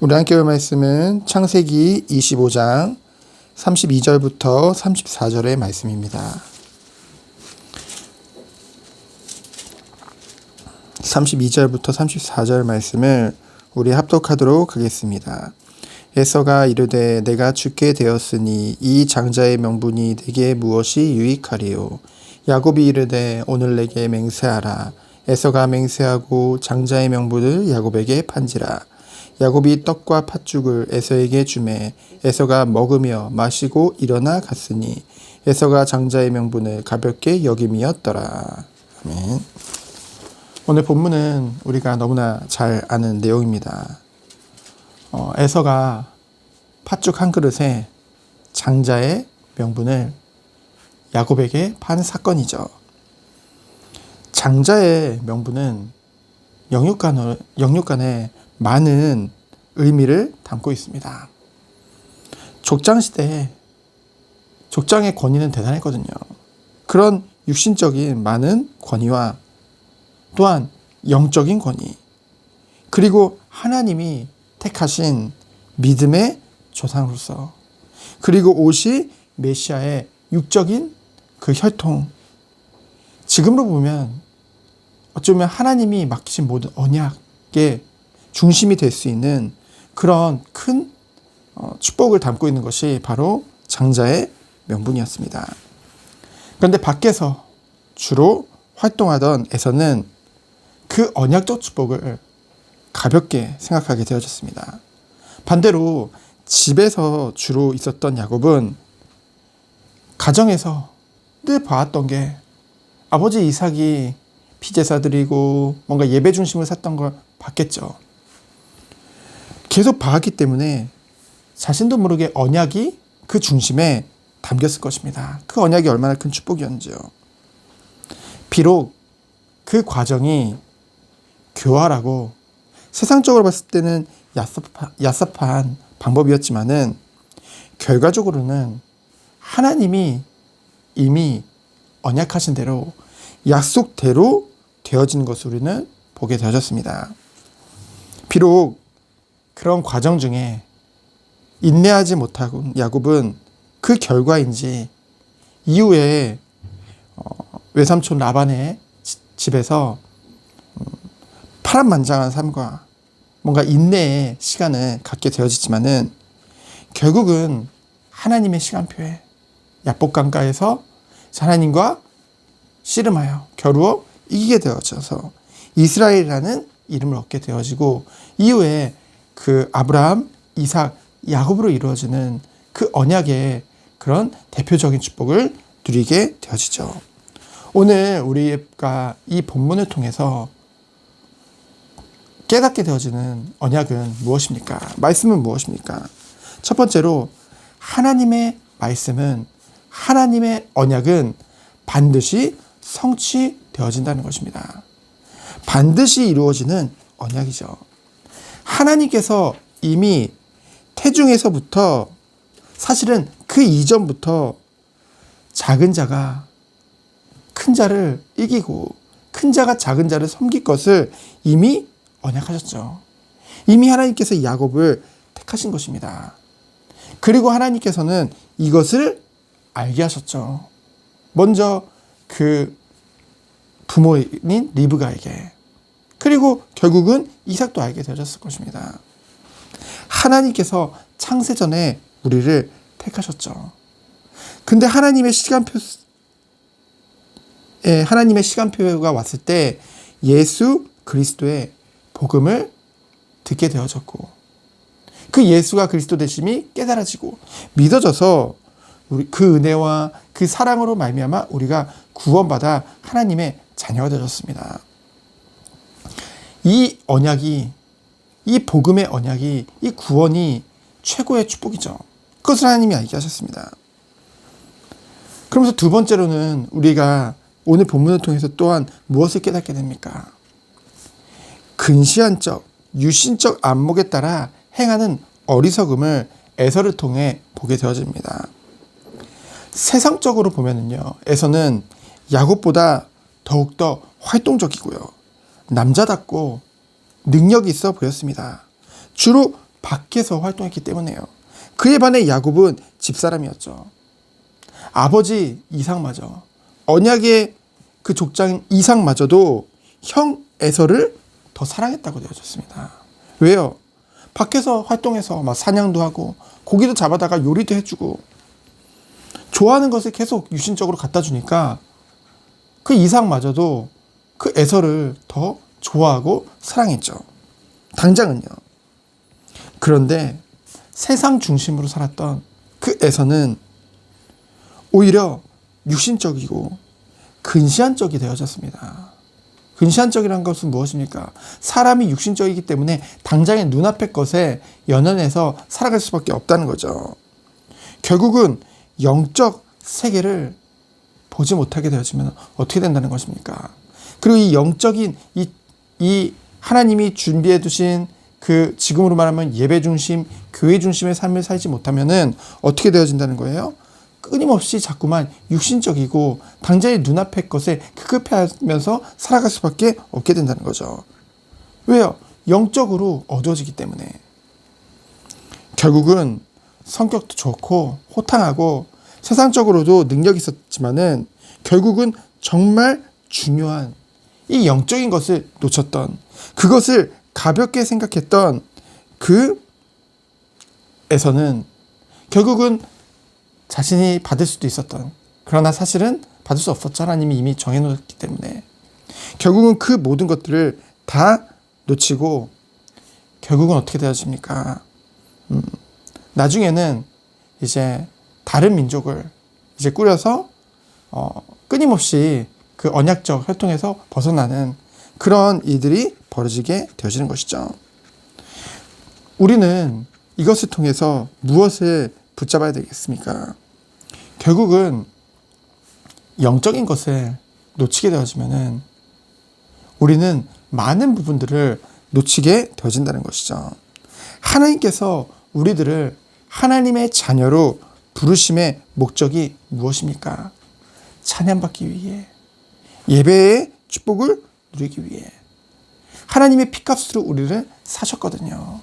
우리 함께 볼 말씀은 창세기 25장 32절부터 34절의 말씀입니다. 32절부터 34절 말씀을 우리 합독하도록 하겠습니다. 에서가 이르되 내가 죽게 되었으니 이 장자의 명분이 내게 무엇이 유익하리요. 야곱이 이르되 오늘 내게 맹세하라. 에서가 맹세하고 장자의 명분을 야곱에게 판지라. 야곱이 떡과 팥죽을 에서에게 주매 에서가 먹으며 마시고 일어나 갔으니 에서가 장자의 명분을 가볍게 여김이었더라. 아멘. 오늘 본문은 우리가 너무나 잘 아는 내용입니다. 에서가 팥죽 한 그릇에 장자의 명분을 야곱에게 판 사건이죠. 장자의 명분은 영육간에 많은 의미를 담고 있습니다. 족장시대에 족장의 권위는 대단했거든요. 그런 육신적인 많은 권위와 또한 영적인 권위, 그리고 하나님이 택하신 믿음의 조상으로서, 그리고 옷이 메시아의 육적인 그 혈통, 지금으로 보면 어쩌면 하나님이 맡기신 모든 언약의 중심이 될 수 있는 그런 큰 축복을 담고 있는 것이 바로 장자의 명분이었습니다. 그런데 밖에서 주로 활동하던 에서는 그 언약적 축복을 가볍게 생각하게 되어졌습니다. 반대로 집에서 주로 있었던 야곱은 가정에서 늘 봐왔던 게 아버지 이삭이 피제사 드리고 뭔가 예배 중심을 샀던 걸 봤겠죠. 계속 봐왔기 때문에 자신도 모르게 언약이 그 중심에 담겼을 것입니다. 그 언약이 얼마나 큰 축복이었는지요. 비록 그 과정이 교활하고 세상적으로 봤을 때는 야삽한 방법이었지만은 결과적으로는 하나님이 이미 언약하신 대로 약속대로 되어지는 것을 우리는 보게 되어졌습니다. 비록 그런 과정 중에 인내하지 못하고 야곱은 그 결과인지 이후에 외삼촌 라반의 집에서 파란만장한 삶과 뭔가 인내의 시간을 갖게 되어지지만은 결국은 하나님의 시간표에 야복강가에서 하나님과 씨름하여 겨루어 이기게 되어져서 이스라엘이라는 이름을 얻게 되어지고 이후에 그 아브라함, 이삭, 야곱으로 이루어지는 그 언약의 그런 대표적인 축복을 누리게 되어지죠. 오늘 우리가 이 본문을 통해서 깨닫게 되어지는 언약은 무엇입니까? 말씀은 무엇입니까? 첫 번째로 하나님의 말씀은, 하나님의 언약은 반드시 성취되어진다는 것입니다. 반드시 이루어지는 언약이죠. 하나님께서 이미 태중에서부터, 사실은 그 이전부터 작은 자가 큰 자를 이기고 큰 자가 작은 자를 섬길 것을 이미 언약하셨죠. 이미 하나님께서 야곱을 택하신 것입니다. 그리고 하나님께서는 이것을 알게 하셨죠. 먼저 그 부모인 리브가에게, 그리고 결국은 이삭도 알게 되어졌을 것입니다. 하나님께서 창세전에 우리를 택하셨죠. 근데 하나님의 시간표가 왔을 때 예수 그리스도의 복음을 듣게 되어졌고, 그 예수가 그리스도 되심이 깨달아지고 믿어져서 우리 그 은혜와 그 사랑으로 말미암아 우리가 구원받아 하나님의 자녀가 되었습니다. 이 언약이, 이 복음의 언약이, 이 구원이 최고의 축복이죠. 그것을 하나님이 알게 하셨습니다. 그러면서 두 번째로는 우리가 오늘 본문을 통해서 또한 무엇을 깨닫게 됩니까? 근시안적, 유신적 안목에 따라 행하는 어리석음을 에서를 통해 보게 되어집니다. 세상적으로 보면은요, 에서는 야곱보다 더욱더 활동적이고요, 남자답고 능력이 있어 보였습니다. 주로 밖에서 활동했기 때문에요. 그에 반해 야곱은 집사람이었죠. 아버지 이삭마저, 언약의 그 족장인 이삭마저도 형 에서를 더 사랑했다고 되어졌습니다. 왜요? 밖에서 활동해서 막 사냥도 하고 고기도 잡아다가 요리도 해주고 좋아하는 것을 계속 유신적으로 갖다 주니까 그 이삭마저도 그 에서를 더 좋아하고 사랑했죠. 당장은요. 그런데 세상 중심으로 살았던 그 에서는 오히려 육신적이고 근시안적이 되어졌습니다. 근시안적이라는 것은 무엇입니까? 사람이 육신적이기 때문에 당장의 눈앞의 것에 연연해서 살아갈 수밖에 없다는 거죠. 결국은 영적 세계를 보지 못하게 되어지면 어떻게 된다는 것입니까? 그리고 이 영적인 이 하나님이 준비해 두신 그 지금으로 말하면 예배 중심, 교회 중심의 삶을 살지 못하면은 어떻게 되어진다는 거예요? 끊임없이 자꾸만 육신적이고 당장의 눈앞의 것에 급급해하면서 살아갈 수밖에 없게 된다는 거죠. 왜요? 영적으로 어두워지기 때문에. 결국은 성격도 좋고 호탕하고 세상적으로도 능력이 있었지만은 결국은 정말 중요한 이 영적인 것을 놓쳤던, 그것을 가볍게 생각했던 그 에서는 결국은 자신이 받을 수도 있었던, 그러나 사실은 받을 수 없었죠. 하나님이 이미 정해놓았기 때문에. 결국은 그 모든 것들을 다 놓치고 결국은 어떻게 되어집니까? 나중에는 이제 다른 민족을 이제 꾸려서 끊임없이 그 언약적 혈통에서 벗어나는 그런 일들이 벌어지게 되어지는 것이죠. 우리는 이것을 통해서 무엇을 붙잡아야 되겠습니까? 결국은 영적인 것을 놓치게 되어지면은 우리는 많은 부분들을 놓치게 되어진다는 것이죠. 하나님께서 우리들을 하나님의 자녀로 부르심의 목적이 무엇입니까? 찬양받기 위해, 예배의 축복을 누리기 위해 하나님의 피값으로 우리를 사셨거든요.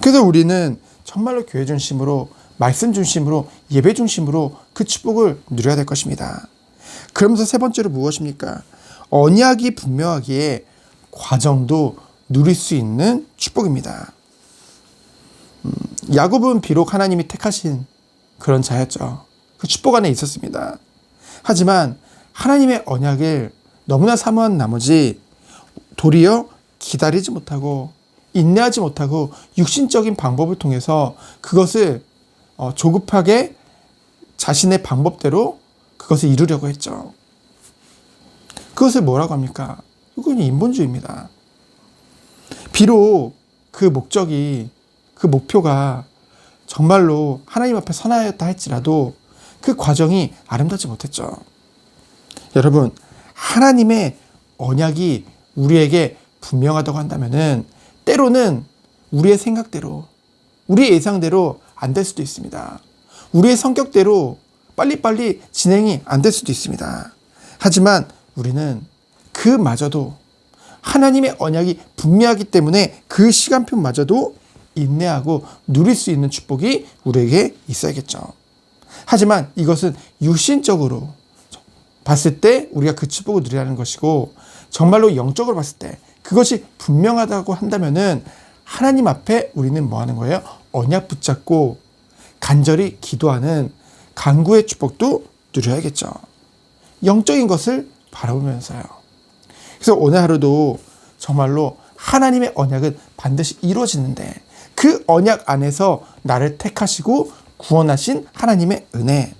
그래서 우리는 정말로 교회 중심으로, 말씀 중심으로, 예배 중심으로 그 축복을 누려야 될 것입니다. 그러면서 세 번째로 무엇입니까? 언약이 분명하기에 과정도 누릴 수 있는 축복입니다. 야곱은 비록 하나님이 택하신 그런 자였죠. 그 축복 안에 있었습니다. 하지만 하나님의 언약을 너무나 사모한 나머지 도리어 기다리지 못하고 인내하지 못하고 육신적인 방법을 통해서 그것을 조급하게 자신의 방법대로 그것을 이루려고 했죠. 그것을 뭐라고 합니까? 이건 인본주의입니다. 비록 그 목적이, 그 목표가 정말로 하나님 앞에 선하였다 할지라도 그 과정이 아름답지 못했죠. 여러분, 하나님의 언약이 우리에게 분명하다고 한다면은 때로는 우리의 생각대로, 우리의 예상대로 안 될 수도 있습니다. 우리의 성격대로 빨리빨리 진행이 안 될 수도 있습니다. 하지만 우리는 그마저도 하나님의 언약이 분명하기 때문에 그 시간표마저도 인내하고 누릴 수 있는 축복이 우리에게 있어야겠죠. 하지만 이것은 육신적으로 봤을 때 우리가 그 축복을 누리라는 것이고, 정말로 영적으로 봤을 때 그것이 분명하다고 한다면은 하나님 앞에 우리는 뭐 하는 거예요? 언약 붙잡고 간절히 기도하는 간구의 축복도 누려야겠죠. 영적인 것을 바라보면서요. 그래서 오늘 하루도 정말로 하나님의 언약은 반드시 이루어지는데 그 언약 안에서 나를 택하시고 구원하신 하나님의 은혜,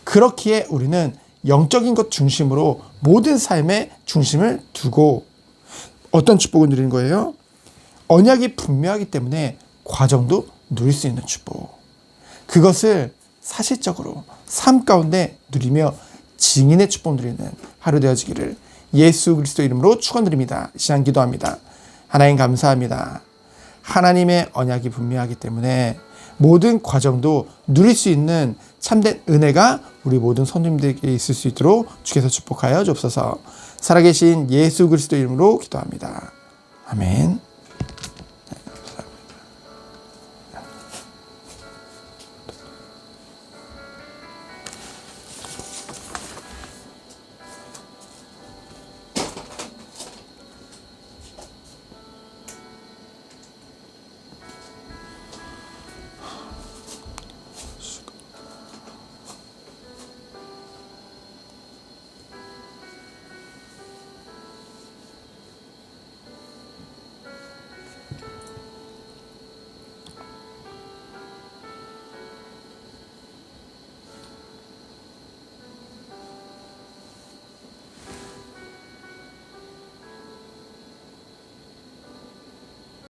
그렇기에 우리는 영적인 것 중심으로 모든 삶의 중심을 두고 어떤 축복을 누리는 거예요? 언약이 분명하기 때문에 과정도 누릴 수 있는 축복, 그것을 사실적으로 삶 가운데 누리며 증인의 축복 누리는 하루 되어지기를 예수 그리스도 이름으로 축원드립니다. 시간 기도합니다. 하나님 감사합니다. 하나님의 언약이 분명하기 때문에 모든 과정도 누릴 수 있는 참된 은혜가 우리 모든 성도님들에게 있을 수 있도록 주께서 축복하여 주옵소서. 살아계신 예수 그리스도 이름으로 기도합니다. 아멘.